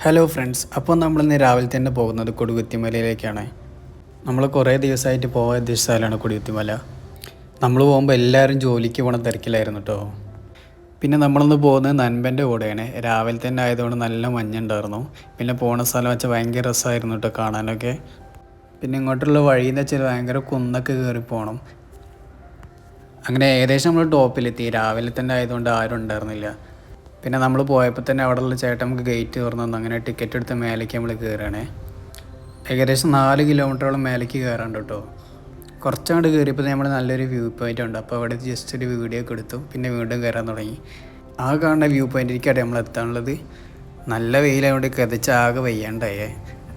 Hello friends, അപ്പോൾ നമ്മളിന്ന് രാവിലെ തന്നെ പോകുന്നത് കൊടികുത്തിമലയിലേക്കാണ്. നമ്മൾ കുറേ ദിവസമായിട്ട് പോകാൻ ഉദ്ദേശിച്ച സ്ഥലമാണ് കൊടികുത്തിമല. നമ്മൾ പോകുമ്പോൾ എല്ലാവരും ജോലിക്ക് പോകണ തിരക്കിലായിരുന്നു കേട്ടോ. പിന്നെ നമ്മളൊന്ന് പോകുന്നത് നൻപൻ്റെ കൂടെയാണ്. രാവിലെ തന്നെ ആയതുകൊണ്ട് നല്ല മഞ്ഞുണ്ടായിരുന്നു. പിന്നെ പോണ സ്ഥലം വെച്ചാൽ ഭയങ്കര രസമായിരുന്നു കേട്ടോ കാണാനൊക്കെ. പിന്നെ ഇങ്ങോട്ടുള്ള വഴിയെന്ന് വെച്ചാൽ ഭയങ്കര കുന്നൊക്കെ കയറി പോകണം. അങ്ങനെ ഏകദേശം നമ്മൾ ടോപ്പിലെത്തി. രാവിലെ തന്നെ ആയതുകൊണ്ട് ആരും ഉണ്ടായിരുന്നില്ല. പിന്നെ നമ്മൾ പോയപ്പോൾ തന്നെ അവിടെയുള്ള ചേട്ടൻ നമുക്ക് ഗേറ്റ് തുറന്നു തന്നു. അങ്ങനെ ടിക്കറ്റ് എടുത്ത് മേലേക്ക് നമ്മൾ കയറുകയാണേ. ഏകദേശം 4 കിലോമീറ്ററോളം മേലേക്ക് കയറാണ്ട് കേട്ടോ. കുറച്ചങ്ങോട്ട് കയറിയപ്പോൾ നമ്മൾ നല്ലൊരു വ്യൂ പോയിൻ്റ് ഉണ്ട്. അപ്പോൾ അവിടെ ജസ്റ്റ് ഒരു വീഡിയോ ഒക്കെ എടുത്തു. പിന്നെ വീണ്ടും കയറാൻ തുടങ്ങി. ആ കാണുന്ന വ്യൂ പോയിൻറ്റിലേക്കാണ് നമ്മൾ എത്താനുള്ളത്. നല്ല വെയിലായതുകൊണ്ട് കിതച്ച് ആകെ വയ്യാണ്ടായേ.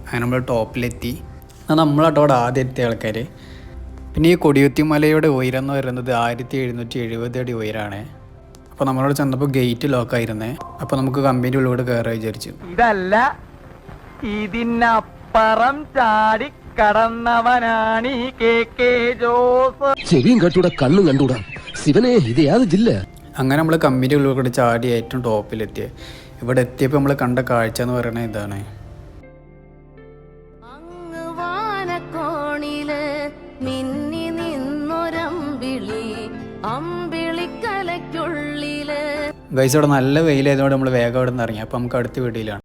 അങ്ങനെ നമ്മൾ ടോപ്പിലെത്തി. നമ്മളാട്ടോ അവിടെ ആദ്യം എത്തിയ ആൾക്കാർ. പിന്നെ ഈ കൊടികുത്തിമലയുടെ ഉയരം എന്ന് പറയുന്നത് 1770 അടി ഉയരമാണ്. അപ്പോൾ നമ്മളോട് ചെന്നപ്പോൾ ഗേറ്റ് ലോക്കായിരുന്നേ. അപ്പോൾ നമുക്ക് കമ്പനിയുടെ ഉള്ളിലൂടെ കയറാൻ വിചാരിച്ചു. ഇതല്ല, ഇതിനപ്പുറം ചാടി കടന്നവനാണ് ഈ KK ജോസ്. ചെവിയും കണ്ടൂടാ, കണ്ണും കണ്ടൂടാ. ശിവനെ, ഇത് യാത് ജില്ല. അങ്ങനെ നമ്മൾ കമ്പനിയുടെ ഉള്ളിൽ കൂടെ ചാടി ഏറ്റവും ടോപ്പിലെത്തിയ. ഇവിടെ എത്തിയപ്പോൾ നമ്മൾ കണ്ട കാഴ്ച എന്ന് പറയുന്നത് ഇതാണ്. ഗൈസ്, അവിടെ നല്ല വെയിലായതുകൊണ്ട് നമ്മൾ വേഗം അവിടെ നിന്ന് ഇറങ്ങി. അപ്പോൾ നമുക്ക് അടുത്ത വീട്ടിലാണ്.